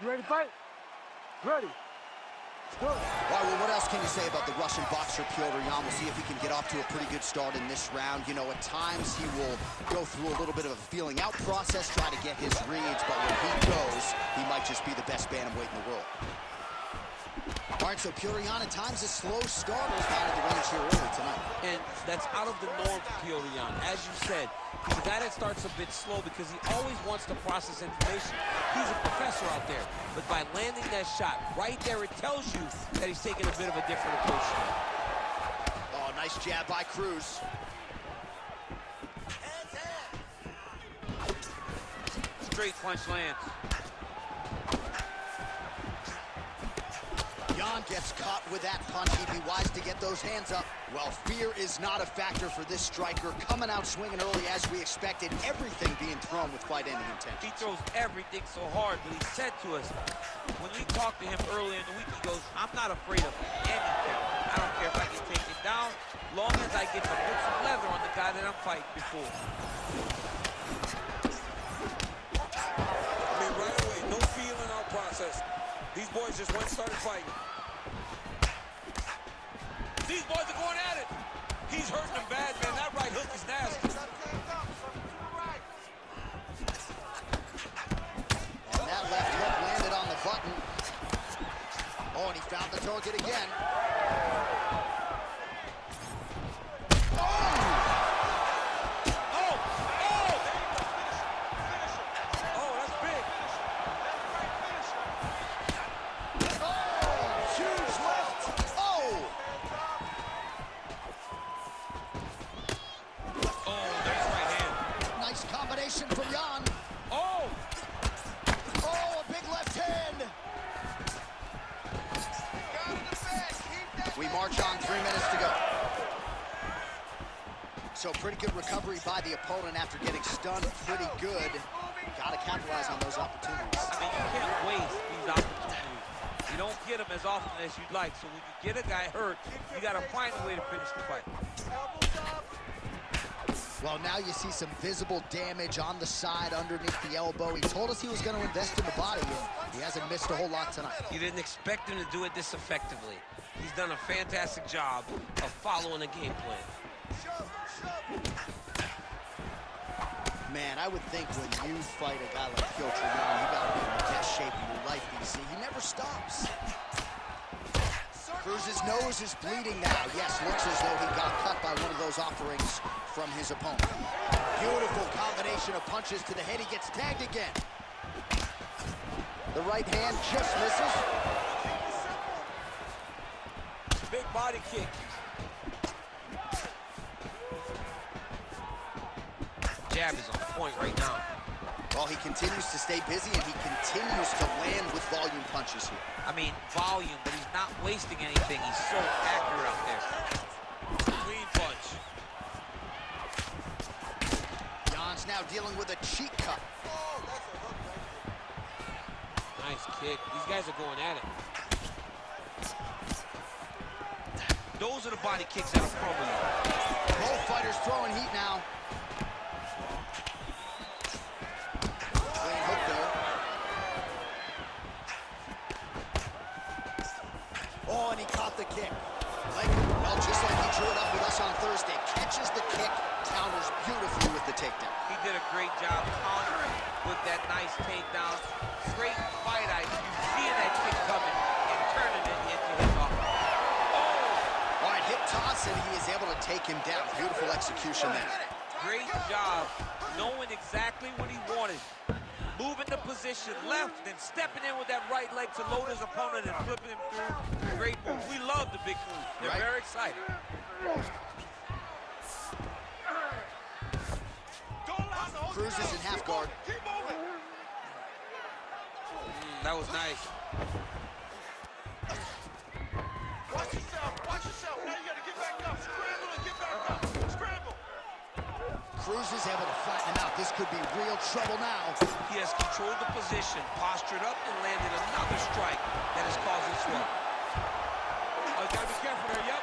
You ready to fight? Ready. All right, well, what else can you say about the Russian boxer, Petr Yan? We'll see if he can get off to a pretty good start in this round. You know, at times he will go through a little bit of a feeling out process, try to get his reads, but when he goes, he might just be the best bantamweight in the world. All right, so Petr Yan at times a slow start was found in the range here early tonight. And that's out of the norm for Petr Yan. As you said, he's a guy that starts a bit slow because he always wants to process information. He's a professor out there. But by landing that shot right there, it tells you that he's taking a bit of a different approach. Oh, nice jab by Cruz. Straight punch lands. Yan gets caught with that punch. He'd be wise to get those hands up. Well, fear is not a factor for this striker. Coming out swinging early as we expected. Everything being thrown with fight-ending intent. He throws everything so hard, but he said to us, when we talked to him earlier in the week, he goes, I'm not afraid of anything. I don't care if I get taken down, long as I get to put some leather on the guy that I'm fighting before. I mean, right away, no feeling out process. These boys just went and started fighting. These boys are going at it. He's hurting them bad, man. That right hook is nasty. And that left hook landed on the button. Oh, and he found the target again. From Yan. Oh! Oh, a big left hand. We march on, 3 minutes to go. So pretty good recovery by the opponent after getting stunned pretty good. Got to capitalize on those opportunities. I mean, you can't waste these opportunities. You don't get them as often as you'd like. So when you get a guy hurt, you got to find a way to finish the fight. Well, now you see some visible damage on the side underneath the elbow. He told us he was going to invest in the body, and he hasn't missed a whole lot tonight. You didn't expect him to do it this effectively. He's done a fantastic job of following a game plan. Man, I would think when you fight a guy like Petr Yan, you got to be in the best shape of your life, BC. He never stops. Cruz's nose is bleeding now. Yes, looks as though he got cut by one of those offerings from his opponent. Beautiful combination of punches to the head. He gets tagged again. The right hand just misses. Big body kick. Jab is on point right now. Well, he continues to stay busy, and he continues to land with volume punches here. I mean, volume, but he's not wasting anything. He's so accurate out there. Clean punch. Yan's now dealing with a cheek cut. Nice kick. These guys are going at it. Those are the body kicks that'll crumble you. Both fighters throwing heat now. Clean hook there. Oh, and he caught the kick. Well, just like he drew it up with us on Thursday. Catches the kick, counters beautifully with the takedown. He did a great job countering with that nice takedown. Great fight IQ, seeing that kick coming and turning it into his offense. All right, hip toss, and he is able to take him down. Beautiful execution there. Great job knowing exactly what he wanted. Moving the position left and stepping in with that right leg to load his opponent and flipping him through. Great move. We love the big move. They're very excited. Cruz is in half guard. That was nice. Watch yourself. Watch yourself. Now you got to get back up. Scramble and get back up. Scramble. Cruz is able to flatten him out. This could be real trouble now. He has controlled the position, postured up, and landed another strike that has caused him swell. Oh, you gotta be careful there, yep.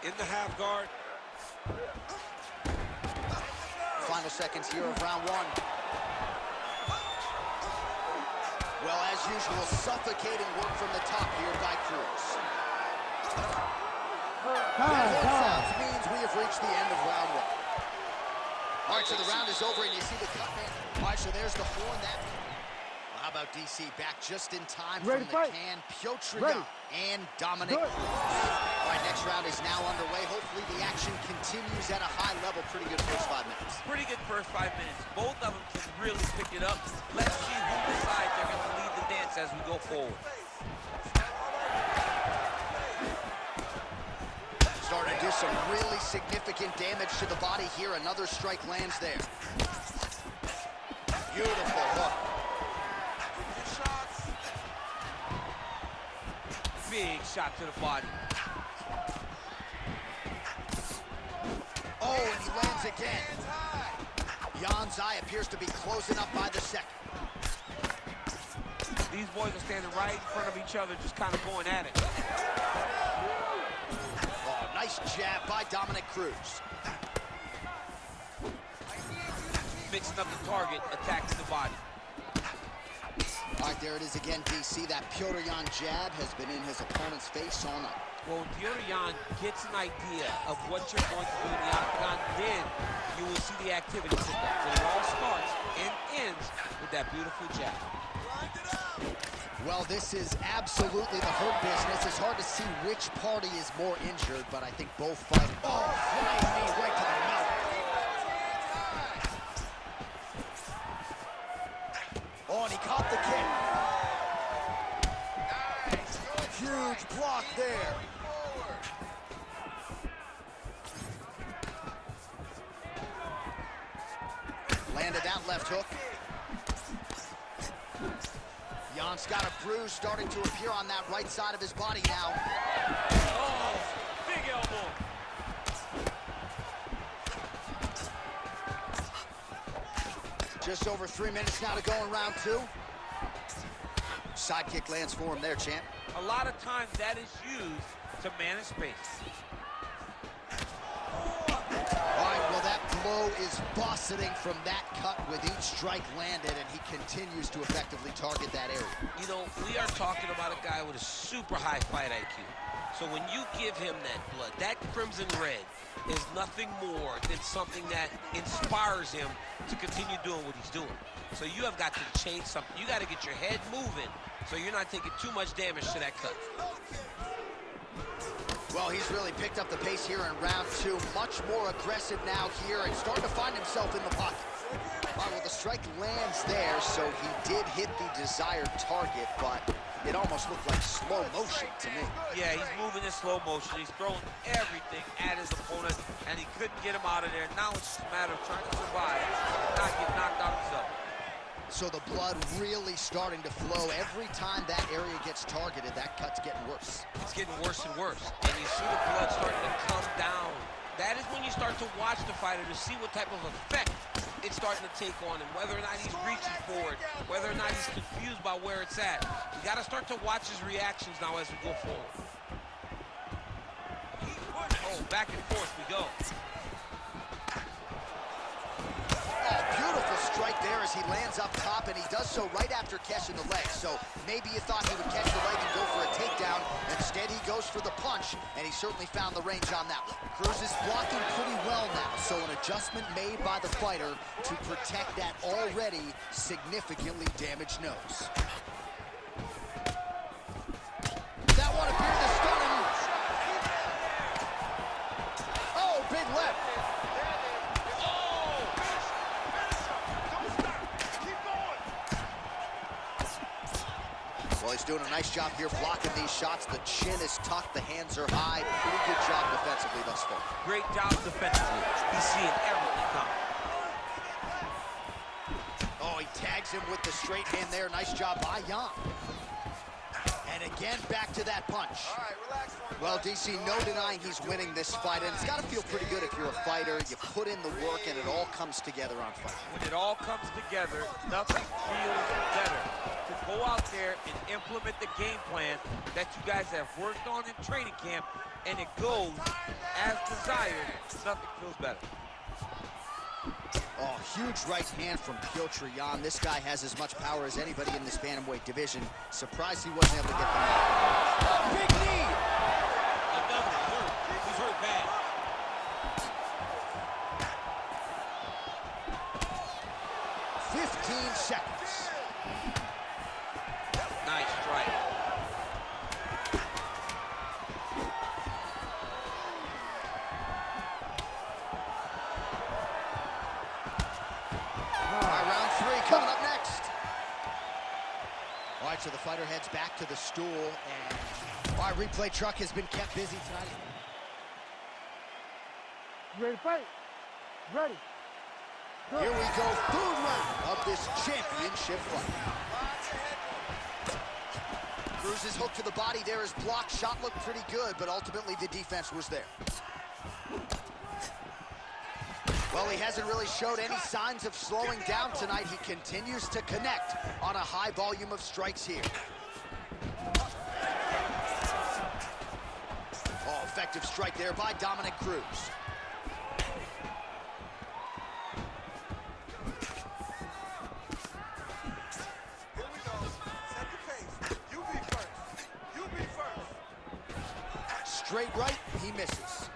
In the half guard. Final seconds here of round one. Well, as usual, suffocating work from the top here by Cruz. That sounds means we have reached the end of round one. All right, so the round is over, and you see the cut man. All right, so there's the horn. That. Well, how about DC back just in time from the can? Petr and Dominick. All right, next round is now underway. Hopefully the action continues at a high level. Pretty good first 5 minutes. Pretty good first 5 minutes. Both of them can really pick it up. Let's see who decides they're going to lead the dance as we go forward. Starting to do some really significant damage to the body here. Another strike lands there. Beautiful hook. Big shot to the body. Oh, and he lands again. Jan's eye appears to be closing up by the second. These boys are standing right in front of each other, just kind of going at it. Oh, nice jab by Dominick Cruz. Mixing up the target, attacking the body. All right, there it is again, DC. That Petr jab has been in his opponent's face all night. Well, when Petr gets an idea of what you're going to do in the octagon, then you will see the activity pick up. But it all starts and ends with that beautiful jab. Well, this is absolutely the hurt business. It's hard to see which party is more injured, but I think both fighting. Oh, flying knee right to the mouth. Oh, and he caught the kick. Nice. Huge block there. Landed that left hook. Jan's got a bruise starting to appear on that right side of his body now. Oh, big elbow. Just over 3 minutes now to go in round two. Side kick lands for him there, champ. A lot of times that is used to manage space. All right, well, that blow is buffeting from that cut with each strike landed, and he continues to effectively target that area. You know, we are talking about a guy with a super high fight IQ. So when you give him that blood, that crimson red is nothing more than something that inspires him to continue doing what he's doing. So you have got to change something. You got to get your head moving so you're not taking too much damage to that cut. Well, he's really picked up the pace here in round two. Much more aggressive now here and starting to find himself in the pocket. All right, well, the strike lands there, so he did hit the desired target, but it almost looked like slow motion to me. Yeah, he's moving in slow motion. He's throwing everything at his opponent, and he couldn't get him out of there. Now it's just a matter of trying to survive, not get knocked out himself. So the blood really starting to flow. Every time that area gets targeted, that cut's getting worse. It's getting worse and worse, and you see the blood starting to come down. That is when you start to watch the fighter to see what type of effect it's starting to take on him, whether or not he's reaching for it, whether or not he's confused by where it's at. You got to start to watch his reactions now as we go forward. Oh, back and forth we go. Oh, beautiful strike there as he lands up top, and he does so right after catching the leg. So maybe you thought he would catch the leg and go for a takedown. Instead, he goes for the punch, and he certainly found the range on that one. Cruz is blocking pretty well now, so an adjustment made by the fighter to protect that already significantly damaged nose. That one appeared to stun him. Oh, big left. Well, he's doing a nice job here blocking these shots. The chin is tucked, the hands are high. Pretty good job defensively thus far. Great job defensively. He's seeing everything coming. Oh, he tags him with the straight hand there. Nice job by Jan. And again, back to that punch. All right, relax. Well, DC, no denying he's winning this fight, and it's got to feel pretty good if you're a fighter. You put in the work, and it all comes together on fight. When it all comes together, nothing feels better. To go out there and implement the game plan that you guys have worked on in training camp, and it goes as desired, nothing feels better. Oh, huge right hand from Petr. This guy has as much power as anybody in this bantamweight division. Surprised he wasn't able to get the knockout. Oh, big knee! Another hurt. He's hurt bad. Seconds. Nice strike. All right, round 3 coming up next. All right, so the fighter heads back to the stool, and our replay truck has been kept busy tonight. You ready to fight? Ready. Go. Here we go, 3rd round of this championship fight. Cruz's hook to the body there is blocked. Shot looked pretty good, but ultimately the defense was there. Well, he hasn't really showed any signs of slowing down tonight. He continues to connect on a high volume of strikes here. Oh, effective strike there by Dominick Cruz. Straight right, he misses.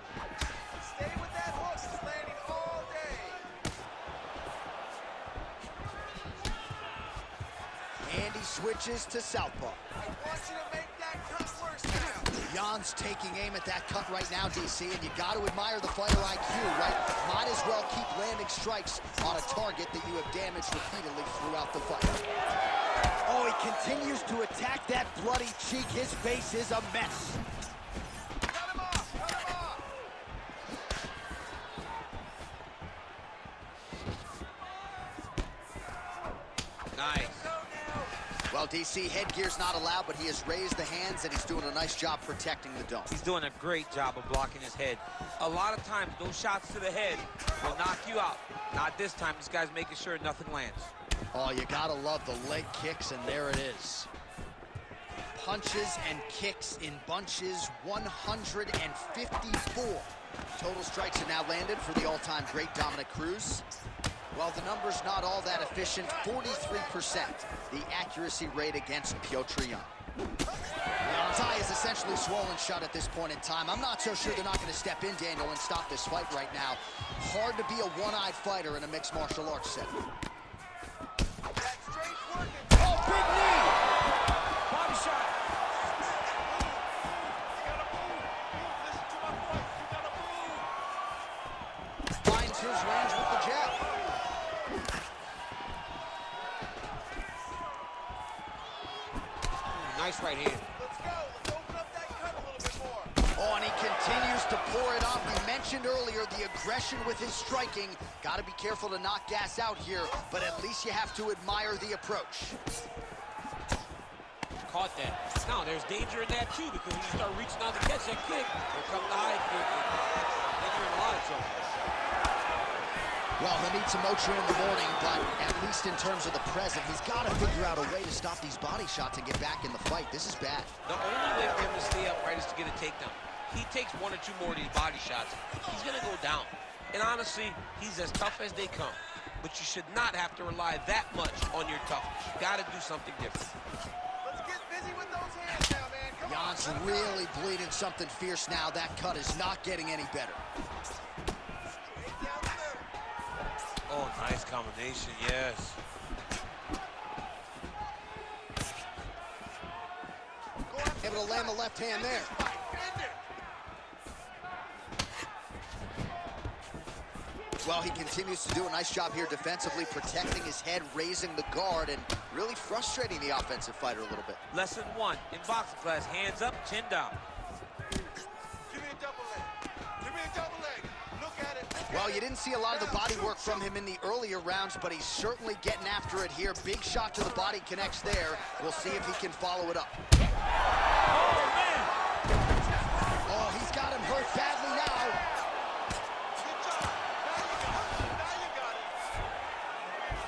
Stay with that hook. It's landing all day. And he switches to southpaw. I want you to make that cut worse now. Jan's taking aim at that cut right now, DC, and you got to admire the fighter IQ, right? Might as well keep landing strikes on a target that you have damaged repeatedly throughout the fight. Oh, he continues to attack that bloody cheek. His face is a mess. Nice. Well, DC, headgear's not allowed, but he has raised the hands, and he's doing a nice job protecting the dome. He's doing a great job of blocking his head. A lot of times, those shots to the head will knock you out. Not this time. This guy's making sure nothing lands. Oh, you gotta love the leg kicks, and there it is. Punches and kicks in bunches, 154. Total strikes have now landed for the all-time great Dominick Cruz. Well, the number's not all that efficient, 43%, the accuracy rate against Petr. His eye is essentially swollen shut at this point in time. I'm not so sure they're not going to step in, Daniel, and stop this fight right now. Hard to be a one-eyed fighter in a mixed martial arts setting. Oh, big knee! Body shot. Finds his range with the jab. Nice right hand. Let's go. Let's open up that cut a little bit more. Oh, and he continues to pour it on. We mentioned earlier the aggression with his striking. Got to be careful to not gas out here, but at least you have to admire the approach. Caught that. Now, there's danger in that, too, because when you start reaching out to catch that kick, here comes the high kick, and then you're in a lot of trouble. Well, he'll need some motion in the morning, but at least in terms of the present, he's got to figure out a way to stop these body shots and get back in the fight. This is bad. The only way for him to stay upright is to get a takedown. He takes 1 or 2 more of these body shots, he's going to go down. And honestly, he's as tough as they come. But you should not have to rely that much on your toughness. You got to do something different. Let's get busy with those hands now, man. Come on. Jan's really bleeding something fierce now. That cut is not getting any better. Straight down the middle. Oh, nice combination, yes. Go after Able to land the left hand there. Bend it. Well, he continues to do a nice job here defensively, protecting his head, raising the guard, and really frustrating the offensive fighter a little bit. Lesson 1 in boxing class, hands up, chin down. Give me a double leg. Give me a double leg. Look at it. Well, you didn't see a lot of the body work from him in the earlier rounds, but he's certainly getting after it here. Big shot to the body connects there. We'll see if he can follow it up. Oh, man! Oh, he's got him hurt badly now. Good job. Now you got it.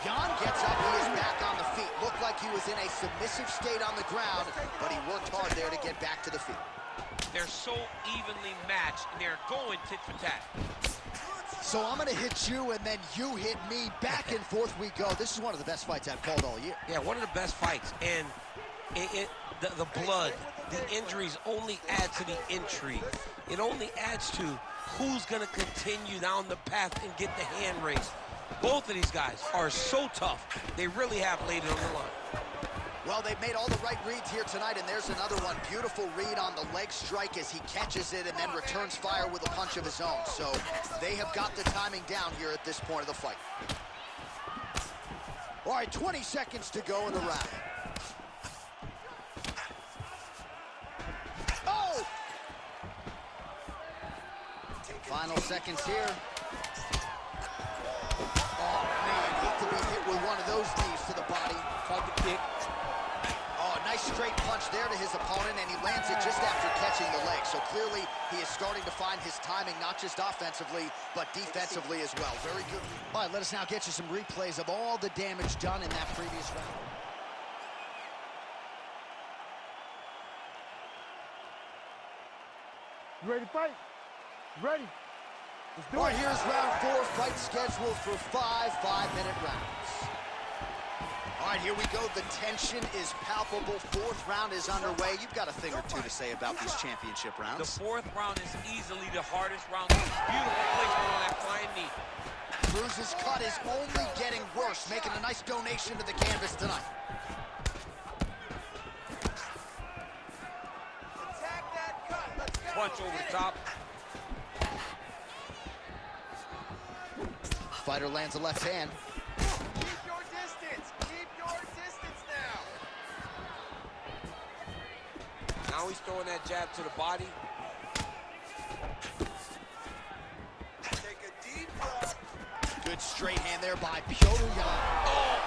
Jan gets up, he is back on the feet. Looked like he was in a submissive state on the ground, but he worked hard there to get back to the feet. They're so evenly matched, and they're going tit for tat. Good So I'm gonna hit you, and then you hit me. Back and forth we go. This is one of the best fights I've called all year. Yeah, one of the best fights. And the blood, the injuries only add to the intrigue. It only adds to who's gonna continue down the path and get the hand raised. Both of these guys are so tough. They really have laid it on the line. Well, they've made all the right reads here tonight, and there's another one. Beautiful read on the leg strike as he catches it and then returns fire with a punch of his own. So they have got the timing down here at this point of the fight. All right, 20 seconds to go in the round. Oh! Final seconds here. Oh, man, hate to be hit with one of those knees to the body. Caught the kick. Oh, nice straight punch there to his opponent, and he lands it just after catching the leg. So clearly, he is starting to find his timing, not just offensively, but defensively as well. Very good. All right, let us now get you some replays of all the damage done in that previous round. You ready to fight? Ready. Let's do All it. right, here's round 4, fight scheduled for 5 5-minute rounds. All right, here we go. The tension is palpable. 4th round is underway. You've got a thing or two to say about these championship rounds. The 4th round is easily the hardest round. Beautiful placement on that flying knee. Cruz's cut is only getting worse, making a nice donation to the canvas tonight. Attack that cut. Let's go. Punch over the top. Fighter lands a left hand. Keep your distance. Keep your distance now. Now he's throwing that jab to the body. Take a deep breath. Good straight hand there by Petr. Oh!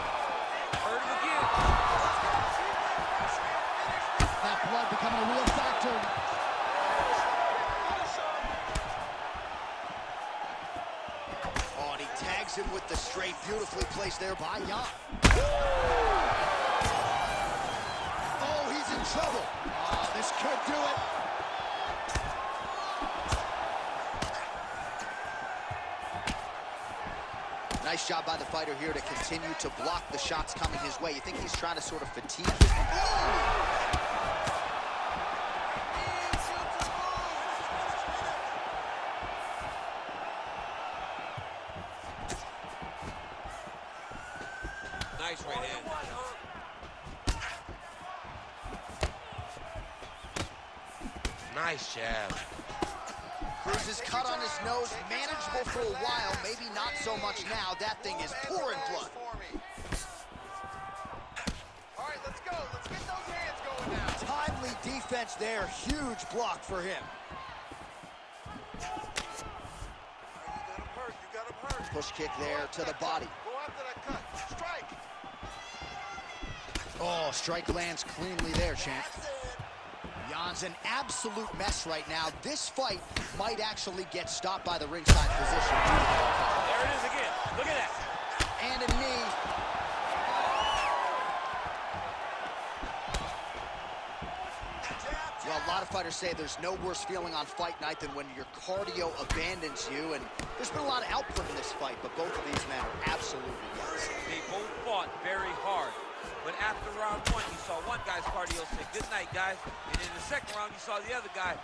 Hurt him again. That blood becoming a real factor. Oh, and he tags him with the straight, beautifully placed there by Jan. Oh, he's in trouble. Oh, this could do it. Nice job by the fighter here to continue to block the shots coming his way. You think he's trying to sort of fatigue his... Nice right hand. Nice jab. Cruz is cut on his nose, manageable for a while, maybe not so much now. That thing is pouring blood. All right, let's go. Let's get those hands going now. Timely defense there, huge block for him. You got him hurt. You got him hurt. Push kick there to the body. Go after that cut. Strike. Oh, strike lands cleanly there, champ. Jan's an absolute mess right now. This fight might actually get stopped by the ringside position. There it is again. Look at that. And a knee. Well, a lot of fighters say there's no worse feeling on fight night than when your cardio abandons you, and there's been a lot of output in this fight, but both of these men are absolutely yes. They both fought very hard. But after round 1, you saw one guy's cardio say, good night, guys. And in the second round, you saw the other guy,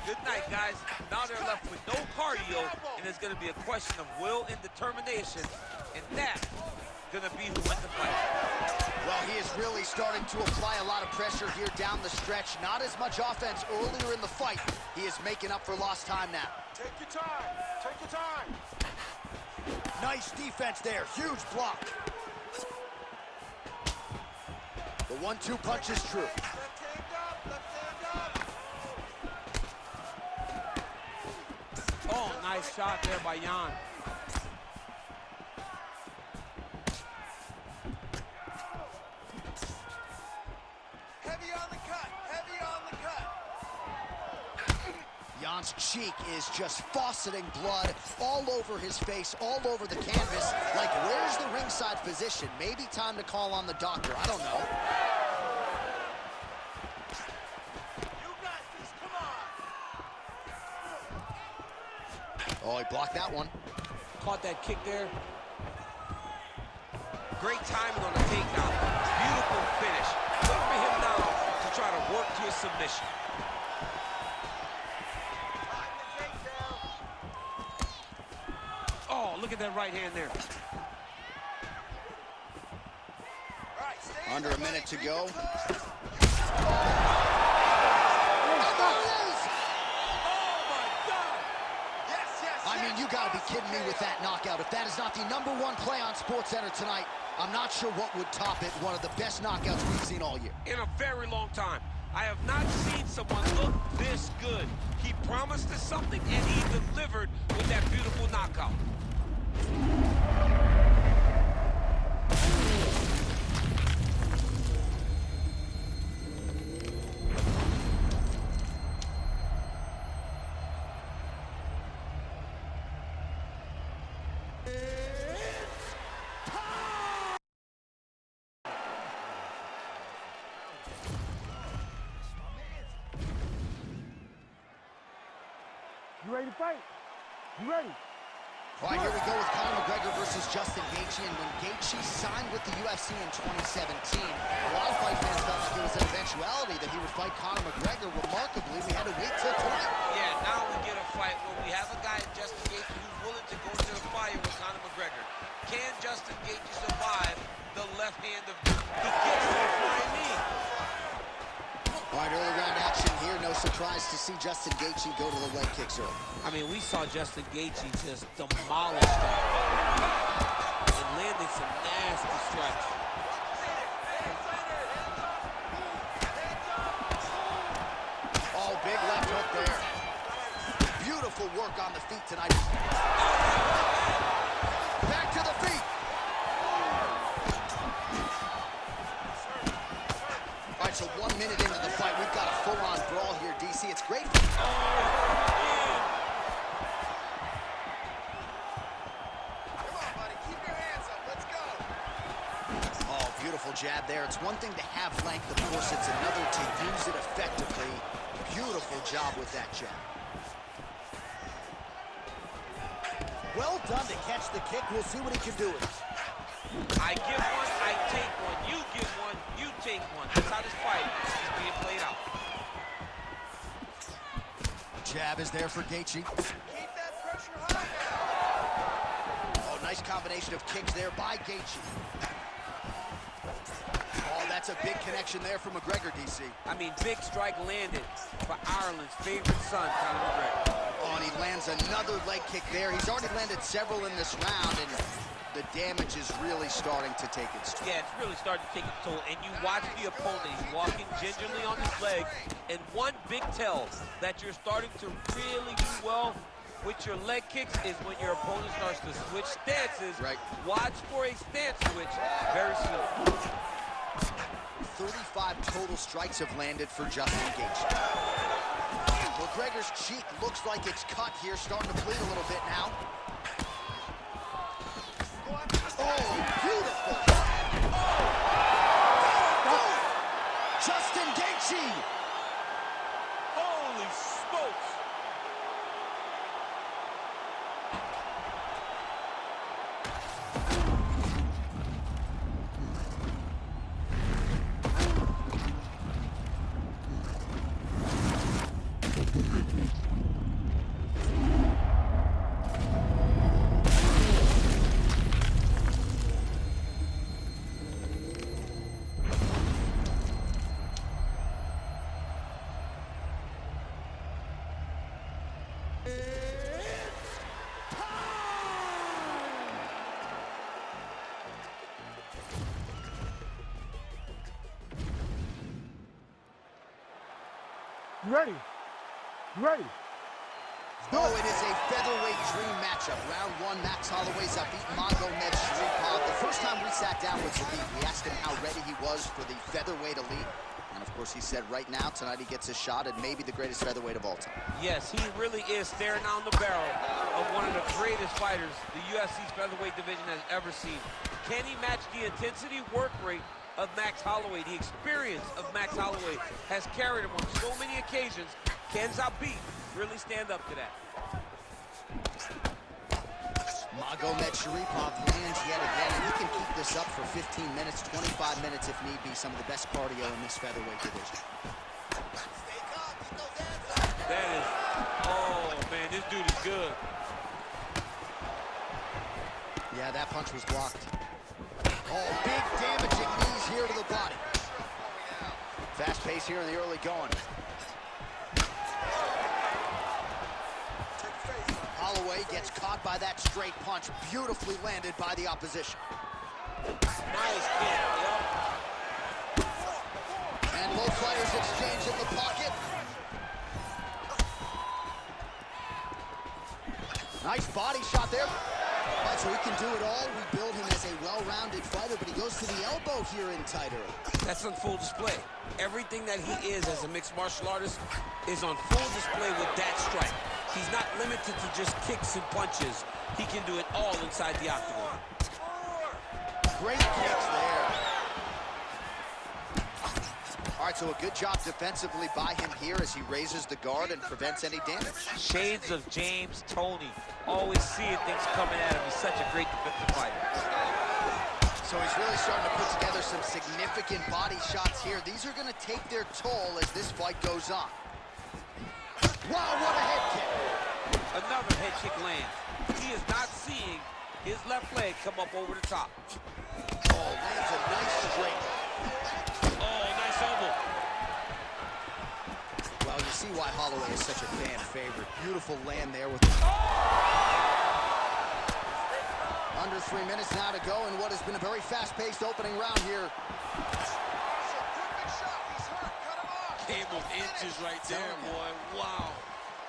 good night, guys. Now they're left with no cardio, and it's going to be a question of will and determination. And that's going to be who wins the fight. Well, he is really starting to apply a lot of pressure here down the stretch. Not as much offense earlier in the fight. He is making up for lost time now. Take your time. Take your time. Nice defense there. Huge block. The 1-2 punch is true. Left hand up. Left hand up. Oh, nice shot there by Jan. Heavy on the cut. Heavy on the cut. Jan's cheek is just fauceting blood all over his face, all over the canvas. Like, where's the ringside physician? Maybe time to call on the doctor. I don't know. You got this. Come on. Oh, he blocked that one. caught that kick there. Great timing on the takedown. Beautiful finish. Look for him now to try to work to a submission. Oh, look at that right hand there. Under a minute to go. I mean, you gotta be kidding me with that knockout. If that is not the #1 play on SportsCenter tonight, I'm not sure what would top it. One of the best knockouts we've seen all year. In a very long time. I have not seen someone look this good. He promised us something, and he delivered with that beautiful knockout. You ready to fight? You ready? All right, here we go with Conor McGregor versus Justin Geathje. And when Geathje signed with the UFC in 2017, a lot of fight fans felt like it was an eventuality that he would fight Conor McGregor. Remarkably, we had to wait till tonight. Yeah, now we get a fight where we have a guy in Justin Geathje who's willing to go into the fire with Conor McGregor. Can Justin Geathje survive the left hand of He gets to the flying knee. All right, early round action here. No surprise to see Justin Geathje go to the leg kicks early. I mean, we saw Justin Geathje just demolish that and landed some nasty strikes. Oh, big left hook there. Beautiful work on the feet tonight. Back to the feet. All right, so 1 minute into the fight, we've got a full-on brawl here, DC. It's great. Beautiful jab there. It's one thing to have length, of course. It's another to use it effectively. Beautiful job with that jab. Well done to catch the kick. We'll see what he can do with it. I give one, I take one. You give one, you take one. That's how this fight is being played out. Jab is there for Geathje. Keep that pressure high now. Oh, nice combination of kicks there by Geathje. Oh, that's a big connection there for McGregor, DC. I mean, big strike landed for Ireland's favorite son, Conor McGregor. Oh, and he lands another leg kick there. He's already landed several in this round, and the damage is really starting to take its toll. Yeah, it's really starting to take its toll. And you watch the opponent. He's walking gingerly on his leg. And one big tell that you're starting to really do well with your leg kicks is when your opponent starts to switch stances. Right. Watch for a stance switch very soon. 35 total strikes have landed for Justin Geathje. McGregor's cheek looks like it's cut here, starting to bleed a little bit now. Oh, beautiful. Oh. Justin Geathje. Holy smokes. You ready? You ready? Oh, it is a featherweight dream matchup. Round one, Max Holloway, Zabit Magomedsharipov. The first time we sat down with Zabit, we asked him how ready he was for the featherweight elite. And of course, he said right now, tonight he gets a shot at maybe the greatest featherweight of all time. Yes, he really is staring down the barrel of one of the greatest fighters the UFC's featherweight division has ever seen. Can he match the intensity work rate of Max Holloway? The experience of Max Holloway has carried him on so many occasions. Can Zabit really stand up to that? Magomedsharipov lands yet again, and he can keep this up for 15 minutes, 25 minutes if need be. Some of the best cardio in this featherweight division. That is, oh man, this dude is good. Yeah, that punch was blocked. Oh, big damaging knees here to the body. Fast pace here in the early going. Holloway gets caught by that straight punch, beautifully landed by the opposition. Nice kick, yep. And both fighters exchange in the pocket. Nice body shot there. All right, so he can do it all. We build him as a well-rounded fighter, but he goes to the elbow here in tight early. That's on full display. Everything that he is as a mixed martial artist is on full display with that strike. He's not limited to just kicks and punches. He can do it all inside the octagon. Great kicks there. All right, so a good job defensively by him here as he raises the guard and prevents any damage. Shades of James Toney. Always seeing things coming at him. He's such a great defensive fighter. So he's really starting to put together some significant body shots here. These are going to take their toll as this fight goes on. Wow, what a head kick. Another head kick lands. He is not seeing his left leg come up over the top. Oh, lands a nice straight. Oh, nice elbow. Well, you see why Holloway is such a fan favorite. Beautiful land there with the... Under 3 minutes now to go in what has been a very fast-paced opening round here. Came of inches right there, boy. Wow.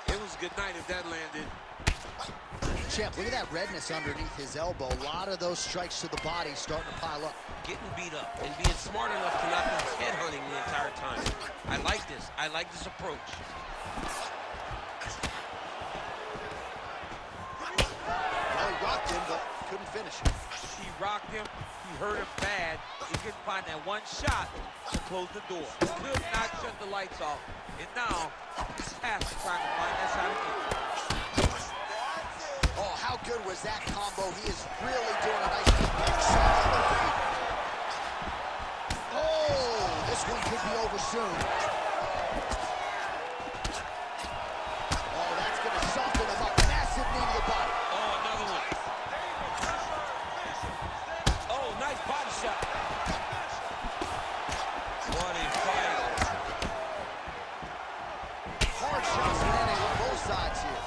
It was a good night if that landed. Champ, look at that redness underneath his elbow. A lot of those strikes to the body starting to pile up. Getting beat up and being smart enough to not be headhunting the entire time. I like this. I like this approach. Well, he rocked him, but couldn't finish him. He rocked him. He hurt him bad. He couldn't find that one shot to close the door. He could not shut the lights off. And now, he's past trying to find that shot again. Oh, how good was that combo? He is really doing a nice job on the feet. Oh, this one could be over soon. Oh, that's going to soften him up. Massive knee to the body. Oh, another one. Oh, nice body shot. What a fight. Hard shots landing on both sides here.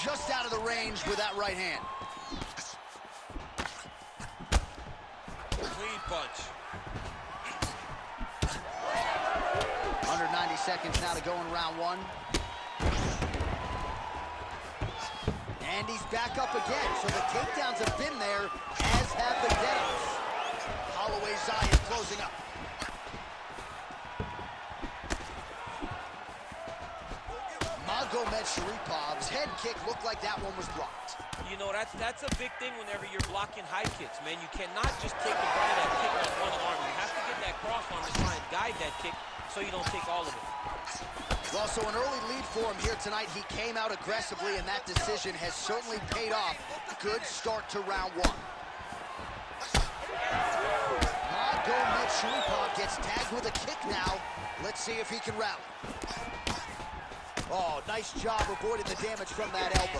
Just out of the range with that right hand. Clean punch. Under 90 seconds now to go in round one. And he's back up again. So the takedowns have been there, as have the get-ups. Holloway's eye is closing up. Magomedsharipov head kick looked like that one was blocked. You know, that's a big thing whenever you're blocking high kicks, man. You cannot just take the brunt of that kick on one arm. You have to get that cross arm to try and guide that kick so you don't take all of it. Well, so an early lead for him here tonight. He came out aggressively, and that decision has certainly paid off. Good start to round one. Magomedsharipov gets tagged with a kick now. Let's see if he can rally. Oh, nice job avoiding the damage from that elbow.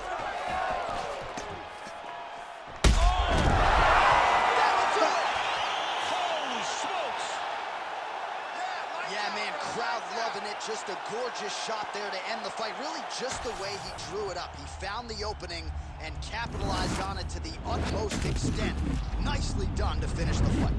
Holy smokes! Yeah, man, crowd loving it. Just a gorgeous shot there to end the fight. Really just the way he drew it up. He found the opening and capitalized on it to the utmost extent. Nicely done to finish the fight.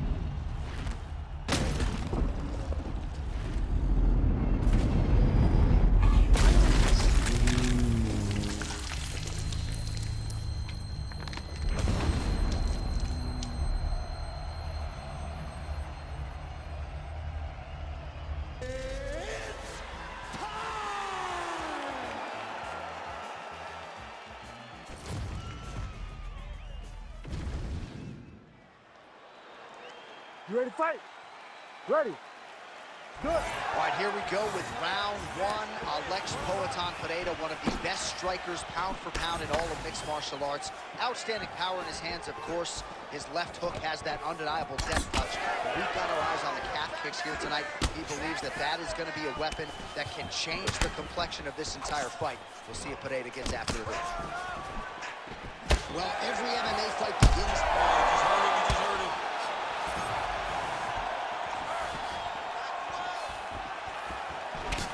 You ready to fight? Ready. Good. All right, here we go with round one. Alex Pereira, one of the best strikers pound for pound in all of mixed martial arts. Outstanding power in his hands, of course. His left hook has that undeniable death touch. But we've got our eyes on the calf kicks here tonight. He believes that that is going to be a weapon that can change the complexion of this entire fight. We'll see if Pereira gets after it. Well, every MMA fight begins... Oh, you just heard him, you just heard him.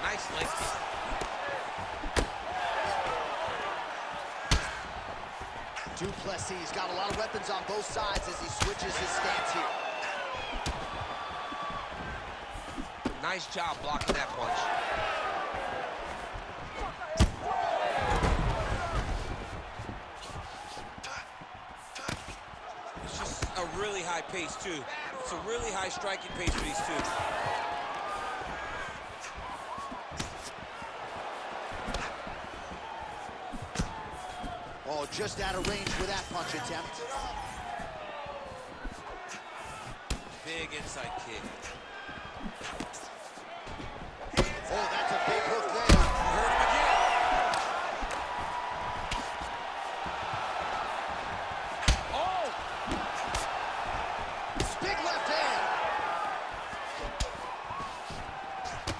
Nice leg kick. Du Plessis got a lot of weapons on both sides as he switches his stance here. Nice job blocking that punch. It's just a really high pace, too. It's a really high striking pace for these two. Oh, just out of range with that punch attempt. Big inside kick. Oh, that's a big hook there. You heard him again. Oh! Big left hand.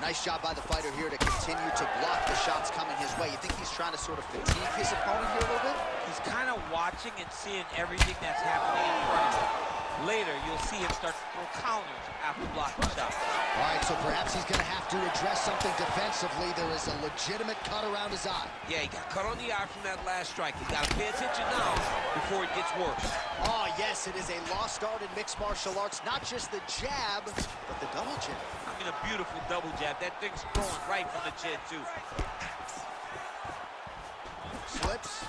Nice job by the fighter here to continue to block the shots coming his way. You think he's trying to sort of fatigue his opponent here a little bit? He's kind of watching and seeing everything that's happening in front of him. Later, you'll see him start to throw counters after blocking shots. All right, so perhaps he's going to have to address something defensively. There is a legitimate cut around his eye. Yeah, he got cut on the eye from that last strike. He's got to pay attention now before it gets worse. Oh, yes, it is a lost art in mixed martial arts. Not just the jab, but the double jab. I mean, a beautiful double jab. That thing's throwing right from the chin, too. Slips.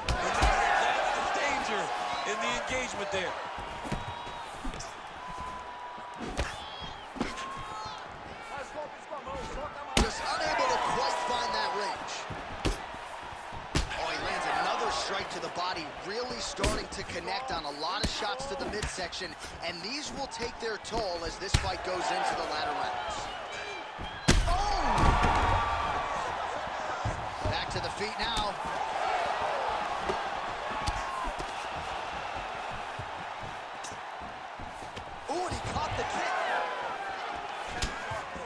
That's the danger in the engagement there. Just unable to quite find that range. Oh, he lands another strike to the body, really starting to connect on a lot of shots to the midsection, and these will take their toll as this fight goes into the latter rounds. Oh! Back to the feet now. Oh, and he caught the kick.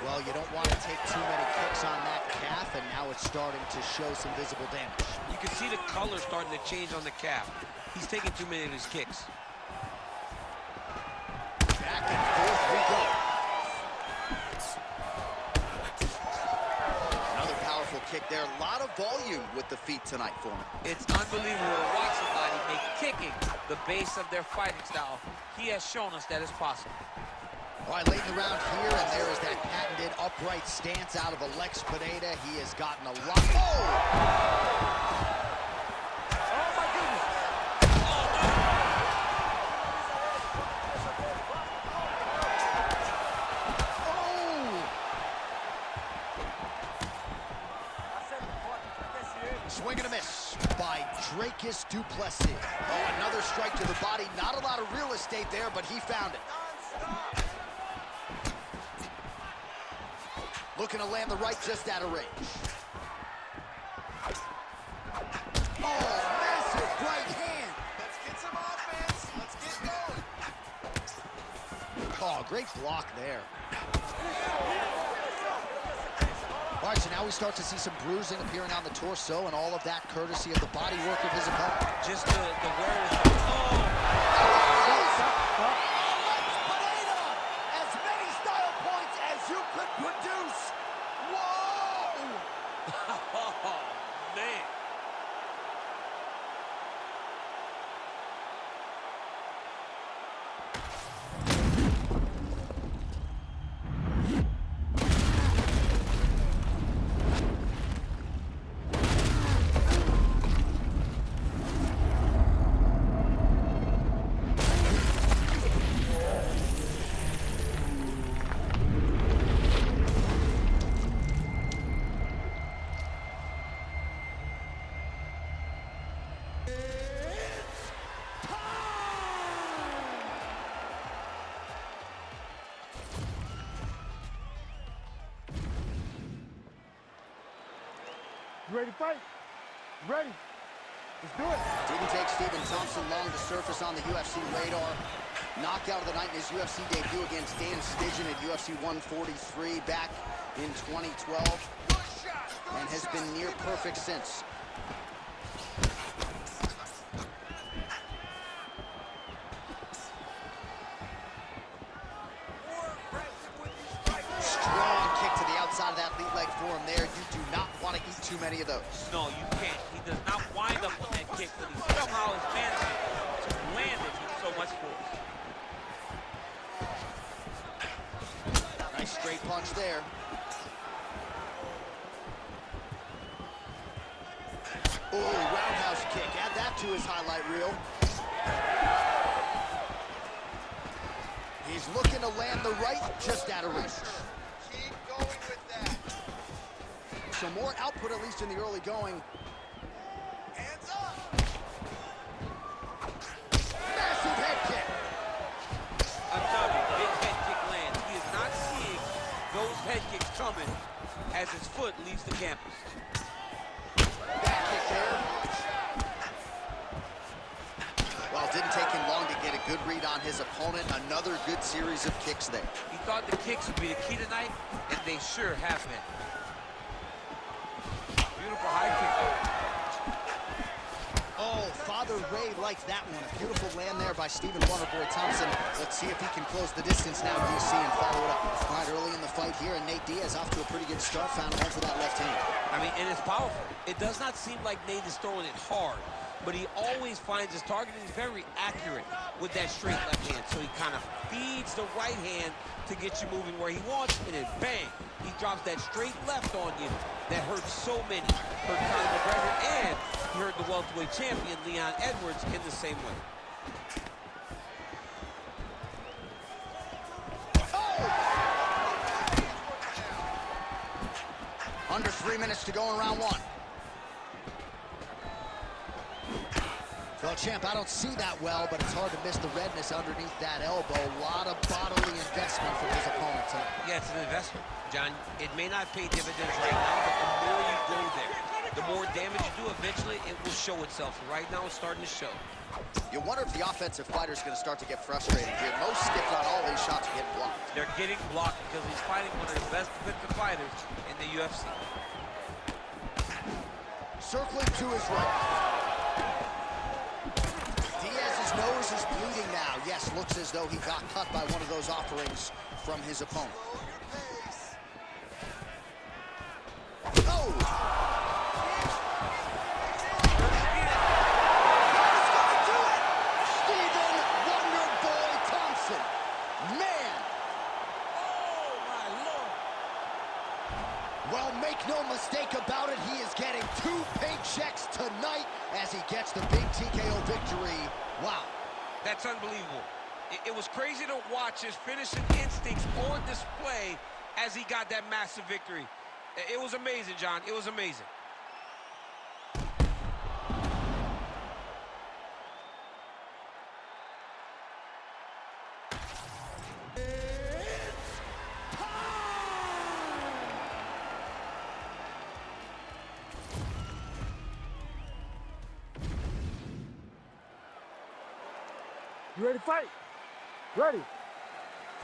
Well, you don't want to take too many kicks on that calf, and now it's starting to show some visible damage. You can see the color starting to change on the calf. He's taking too many of his kicks. Back and forth we go. Another powerful kick there. A lot of volume with the feet tonight for him. It's unbelievable to watch somebody make kicking the base of their fighting style. He has shown us that it's possible. All right, late in the round here, and there is that patented upright stance out of Alex Pereira. He has gotten a lot. Oh! Oh, my goodness. Oh! Swing and a miss by Dricus du Plessis. Oh, another strike to the body. Not a lot of real estate there, but he found it. Looking to land the right just out of range. Oh, massive right hand. Let's get some offense. Let's get going. Oh, great block there. All right, so now we start to see some bruising appearing on the torso, and all of that courtesy of the body work of his opponent. Just the wherewithal. Oh! As many style points as you could produce. Whoa! Oh, man. You ready to fight? Ready. Let's do it. Didn't take Stephen Thompson long to surface on the UFC radar. Knockout of the night in his UFC debut against Dan Stigen at UFC 143 back in 2012. And has been near perfect since. Strong kick to the outside of that lead leg for him there. You do not want to eat too many of those. No, you can't. He does not wind up on that kick, but he somehow is managing to land it with so much force. Nice straight punch there. Oh, roundhouse kick. Add that to his highlight reel. He's looking to land the right, just out of reach. Keep going with that. So more output, at least in the early going. Hands up. Massive head kick. I'm telling you, big head kick lands. He is not seeing those head kicks coming as his foot leaves the campus. Back kick there. Well, it didn't take him long to get a good read on his opponent. Another good series of kicks there. He thought the kicks would be the key tonight, and they sure have been. Beautiful high kick there. Oh, Father Ray liked that one. A beautiful land there by Stephen Wonderboy Thompson. Let's see if he can close the distance now, DC, and follow it up. Right early in the fight here, and Nate Diaz off to a pretty good start. Found home for that left hand. I mean, and it's powerful. It does not seem like Nate is throwing it hard, but he always finds his target, and he's very accurate with that straight left hand. So he kind of feeds the right hand to get you moving where he wants, and then bang, he drops that straight left on you that hurts so many. Hurt Conor McGregor, and he hurt the welterweight champion, Leon Edwards, in the same way. Under 3 minutes to go in round one. Well, champ, I don't see that well, but it's hard to miss the redness underneath that elbow. A lot of bodily investment from his opponent tonight. Yeah, it's an investment, John. It may not pay dividends right now, but the more you go there, the more damage you do, eventually it will show itself. Right now, it's starting to show. You wonder if the offensive fighter is going to start to get frustrated here. Most, if not all, these shots are getting blocked. They're getting blocked because he's fighting one of the best defensive fighters in the UFC. Circling to his right. Diaz's nose is bleeding now. Yes, looks as though he got cut by one of those offerings from his opponent. Oh! Stephen Wonderboy Thompson. Man! Oh, my Lord! Well, make no mistake about it, he is getting 2 paychecks tonight as he gets the big TKO victory. Wow. That's unbelievable. It was crazy to watch his finishing instincts on display as he got that massive victory. It was amazing, John. It was amazing. You ready to fight? Ready.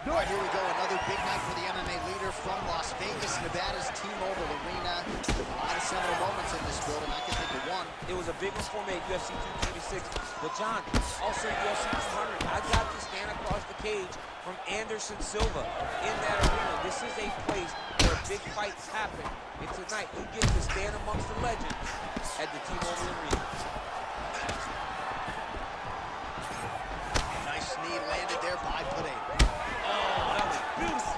All right, here we go. Another big night for the MMA leader from Las Vegas, Nevada's T-Mobile Arena. A lot of seminal moments in this building. I can think of one. It was a big one for me at UFC 226. But, John, also UFC 200. I got to stand across the cage from Anderson Silva in that arena. This is a place where big fights happen. And tonight, he gets to stand amongst the legends at the T-Mobile Arena. Nice knee landed there by Pereira. Oh, that was beautiful.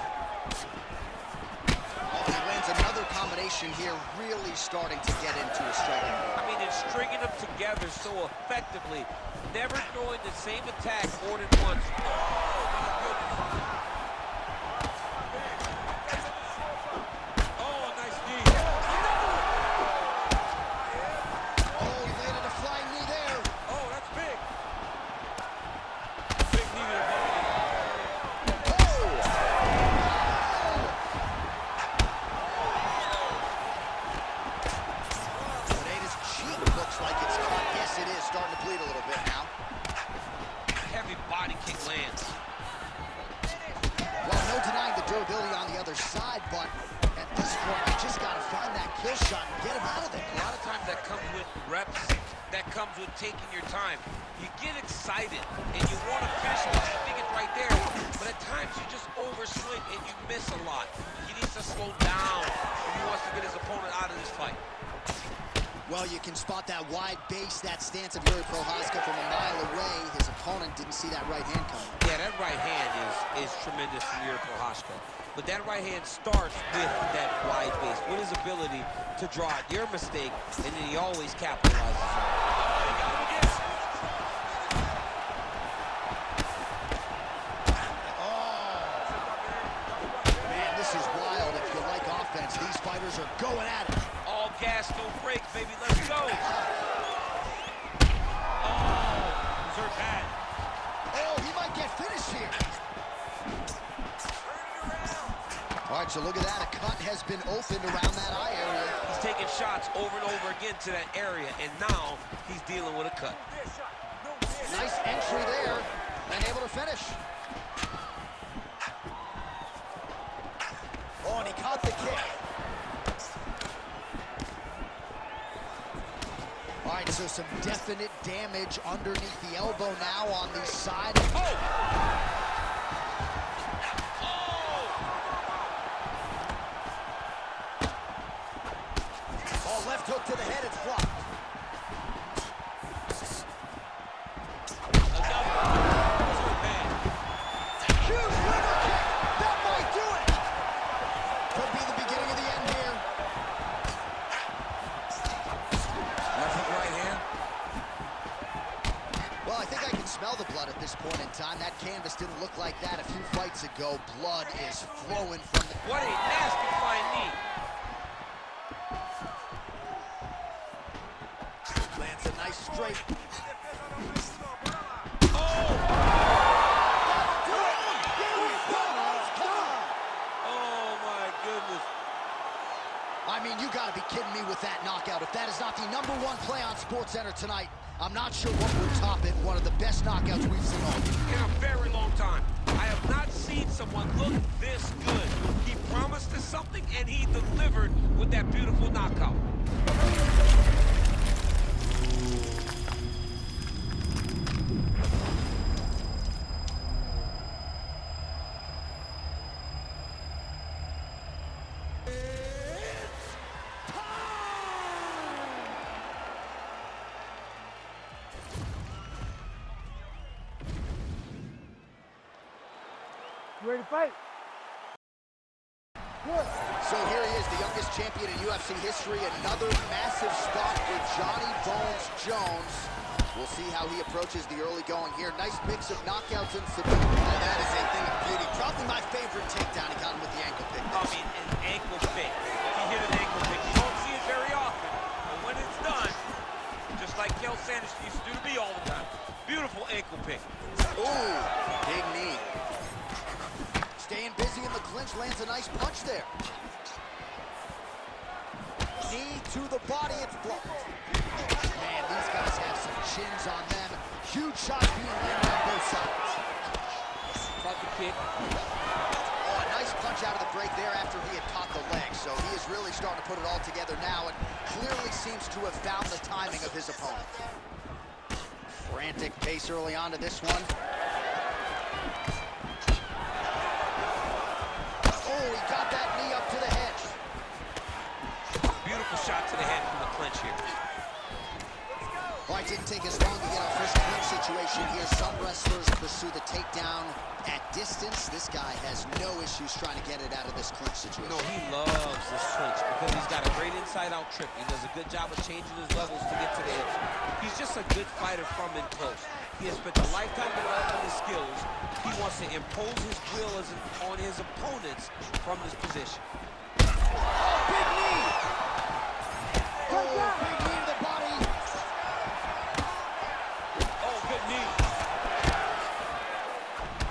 Oh, he lands another combination here, really starting to get into his striking. I mean, it's stringing them together so effectively, never throwing the same attack more than once. Oh, my goodness. Oh, nice knee. Oh, he landed a flying knee there. Oh, that's big. Big knee to the body. kick lands. Well, no denying the durability on the other side, but at this point, you just got to find that kill shot and get him out of there. A lot of times that comes with reps, that comes with taking your time. You get excited, and you want to finish what you think it's right there, but at times you just overswing and you miss a lot. He needs to slow down if he wants to get his opponent out of this fight. Well, you can spot that wide base, that stance of Jiri Prochazka from a mile away. His opponent didn't see that right hand coming. Yeah, that right hand is tremendous from Jiri Prochazka. But that right hand starts with that wide base, with his ability to draw out your mistake, and then he always capitalizes on it. Man, this is wild. If you like offense, these fighters are going at it. All gas, no brakes, baby. Let's go. Oh, those hurt bad. Oh, he might get finished here. All right, so look at that. A cut has been opened around that eye area. He's taking shots over and over again to that area, and now he's dealing with a cut. Nice entry there, and able to finish. Oh, and he caught the kick. All right, so some definite damage underneath the elbow now on the side. Oh! Oh, left hook to the head, it's blocked. Huge winner kick, that might do it. Could be the beginning of the end here. Right hand. Well, I think I can smell the blood at this point in time. That canvas didn't look like that a few fights ago. Blood is flowing from the... What a nasty flying knee. Lands a nice straight. Oh, my goodness. I mean, you gotta be kidding me with that knockout. If that is not the #1 play on SportsCenter tonight, I'm not sure what would top it. One of the best knockouts we've seen all year. In a very long time. I have not seen someone look this good. He promised us something, and he delivered with that beautiful knockout. You ready to fight? Good. So here he is, the youngest champion in UFC history. Another massive spot for Johnny Bones Jones. We'll see how he approaches the early going here. Nice mix of knockouts and submissions. Oh, that is a thing of beauty. Probably my favorite takedown. He got him with the ankle pick. I mean, an ankle pick. He hit an ankle pick. You don't see it very often, but when it's done, just like Kel Sanders used to do to me all the time. Beautiful ankle pick. Ooh, big knee. Staying busy in the clinch, lands a nice punch there. Knee to the body, it's blocked. Man, these guys have some chins on them. Huge shots being landed on both sides. Caught the kick. Oh, a nice punch out of the break there after he had caught the leg. So he is really starting to put it all together now and clearly seems to have found the timing of his opponent. Frantic pace early on to this one. Oh, he got that knee up to the head. Beautiful shot to the head from the clinch here. All right, didn't take us long to get our first clinch situation here. Some wrestlers pursue the takedown at distance. This guy has no issues trying to get it out of this clinch situation. No, he loves this clinch because he's got a great inside-out trip. He does a good job of changing his levels to get to the edge. He's just a good fighter from in close. He has spent a lifetime developing his skills. He wants to impose his will on his opponents from this position. Oh, big knee! Oh, big knee to the body. Oh, good knee.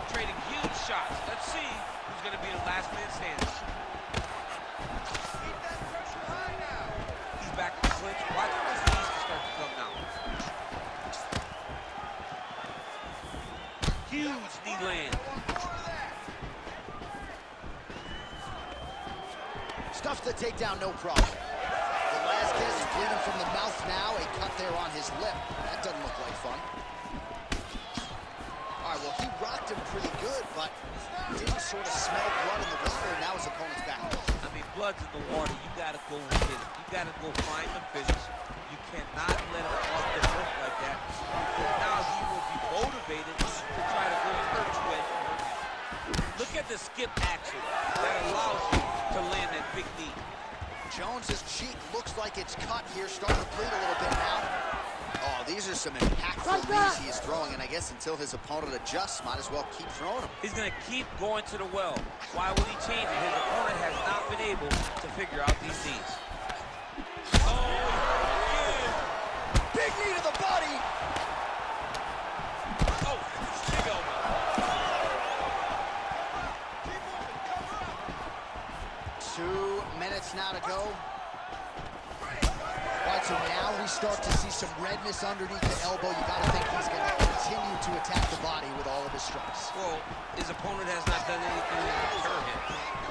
Trading huge shots. Let's see who's going to be the last man standing. He's back in the clinch. Watch for his knees to start to come down. Huge knee lands. Stuffs the takedown, no problem. Velasquez is bleeding from the mouth now. A cut there on his lip. That doesn't look like fun. All right, well, he rocked him pretty good, but didn't sort of smell blood in the water, and now his opponent's back. I mean, blood's in the water. You got to go get it. You got to go find the finish. You cannot let him off the hook like that, because now he will be motivated to try to go and hurt you as you hurt him. Look at the skip action that allows you to land that big knee. Jones's cheek looks like it's cut here, starting to bleed a little bit now. Oh, these are some impactful knees he is throwing, and I guess until his opponent adjusts, might as well keep throwing them. He's going to keep going to the well. Why would he change it? His opponent has not been able to figure out these knees. Oh, big knee to the body. oh, big elbow. 2 minutes now to go. All right, so now we start to see some redness underneath the elbow. You got to think he's going to continue to attack the body with all of his strikes. Well, his opponent has not done anything to deter him.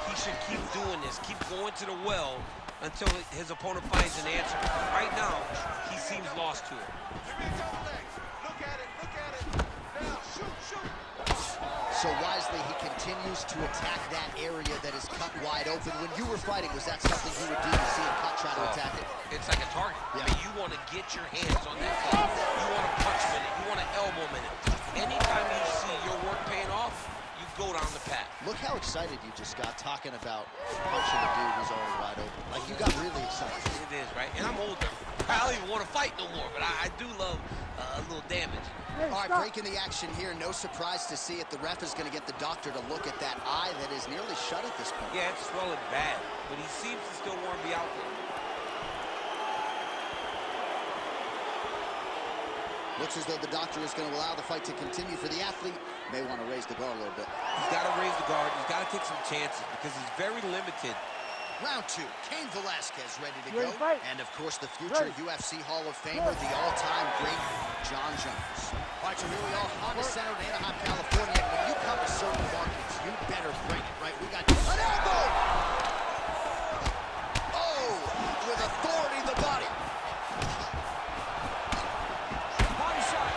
He should keep doing this, keep going to the well until his opponent finds an answer. Right now, he seems lost to it. Look at it. Now, shoot. So wisely, he continues to attack that area that is cut wide open. When you were fighting, was that something you would do to see a cut try to attack it? It's like a target. Yeah. I mean, you want to get your hands on that cut. You want to punch him in it. You want to elbow him in it. Anytime you see your work paying off, you go down the path. Look how excited you just got talking about punching a dude who's already wide open. Like, you got really excited. It is, right? And I'm older. I don't even want to fight no more, but I do love a little damage. All right, breaking the action here. No surprise to see it. The ref is going to get the doctor to look at that eye that is nearly shut at this point. Yeah, it's swelling bad, but he seems to still want to be out there. Looks as though the doctor is going to allow the fight to continue for the athlete. May want to raise the guard a little bit. He's got to raise the guard. He's got to take some chances because he's very limited. Round 2, Cain Velasquez ready to Ready go. to fight. And, of course, the future UFC Hall of Famer, the all-time great John Jones. All right, so here we are, Honda-centered Anaheim, California. And when you come to certain markets, you better bring it, right? We got an elbow! Oh, with authority in the body. Body shot.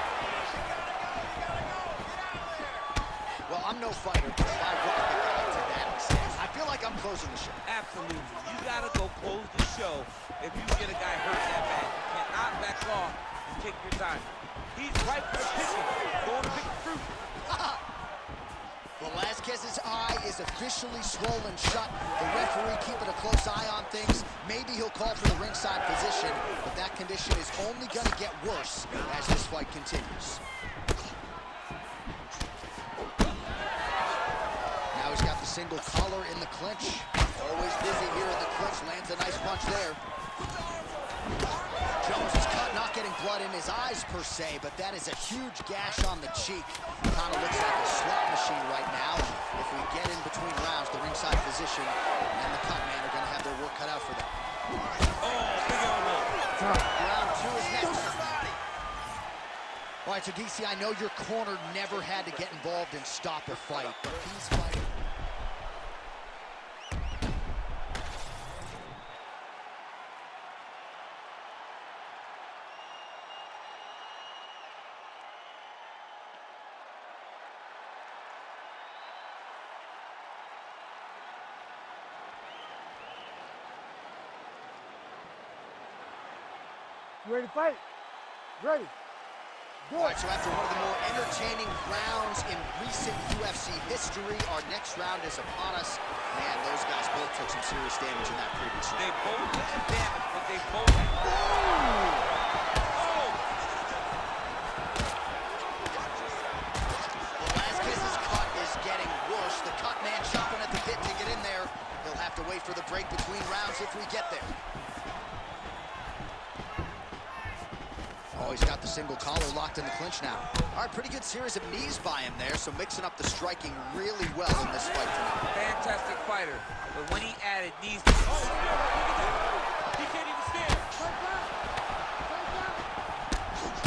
Well, I'm no fighter, but if I rock the guy to that extent, I feel like I'm closing the show. Absolutely. You got to go close the show if you get a guy hurt that bad. You cannot back off and take your time. He's right for the pitching. Going to pick the fruit. Velasquez's eye is officially swollen shut. The referee keeping a close eye on things. Maybe he'll call for the ringside position, but that condition is only going to get worse as this fight continues. Now he's got the single collar in the clinch. Always busy here in the clinch. Lands a nice punch there. Jones is cut, not getting blood in his eyes per se, but that is a huge gash on the cheek. Kind of looks like a slot machine right now. If we get in between rounds, the ringside physician and the cut man are going to have their work cut out for them. Oh, big elbow. Round 2 is next. All right, so DC, I know your corner never had to get involved and stop a fight, but he's fighting. You ready to fight? Ready. All right, so after one of the more entertaining rounds in recent UFC history, our next round is upon us. Man, those guys both took some serious damage in that previous round. They both took some damage, but they both... Velasquez's cut is getting worse. The cut man chopping at the bit to get in there. He'll have to wait for the break between rounds if we get there. Oh, he's got the single collar locked in the clinch now. All right, pretty good series of knees by him there, so mixing up the striking really well in this fight tonight. Fantastic fighter, but when he added knees... Oh, look at that! He can't even stand.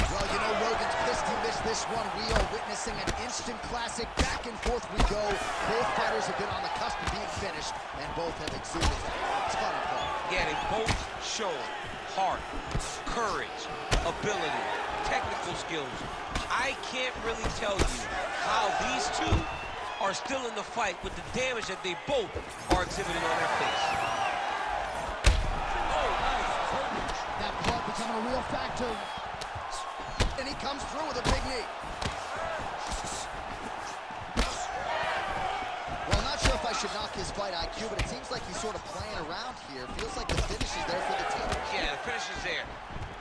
Well, you know, Rogan's pissed he missed as this one, we are witnessing an instant classic. Back and forth we go. Both fighters have been on the cusp of being finished, and both have exuded a ton of fun. Yeah, they both show heart, courage, ability, technical skills. I can't really tell you how these two are still in the fight with the damage that they both are exhibiting on their face. Oh, nice. That blood becoming a real factor. And he comes through with a big knee. Well, I'm not sure if I should knock his fight IQ, but it seems like he's sort of playing around here. Feels like the finish is there for the team. Yeah, the finish is there.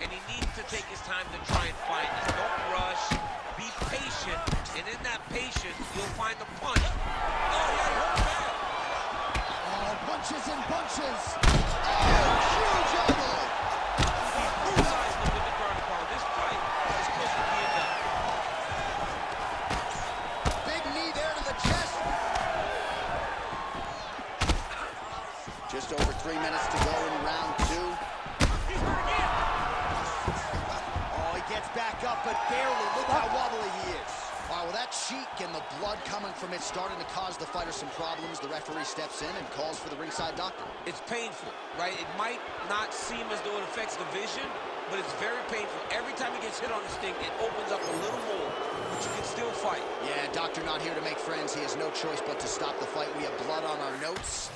And he needs to take his time to try and find it. Don't rush. Be patient. And in that patience, you'll find the punch. Oh, yeah, hurt bad. Oh, punches and bunches. Oh, huge elbow. He brutalized him with the guard power. This fight is close to being done. Big knee there to the chest. Just over 3 minutes to go in round 2. Oh, he gets back up, but barely. Look how wobbly he is. All right, well, that cheek and the blood coming from it starting to cause the fighter some problems. The referee steps in and calls for the ringside doctor. It's painful, right? It might not seem as though it affects the vision, but it's very painful. Every time he gets hit on the stick, it opens up a little more, but you can still fight. Yeah, doctor not here to make friends. He has no choice but to stop the fight. We have blood on our notes.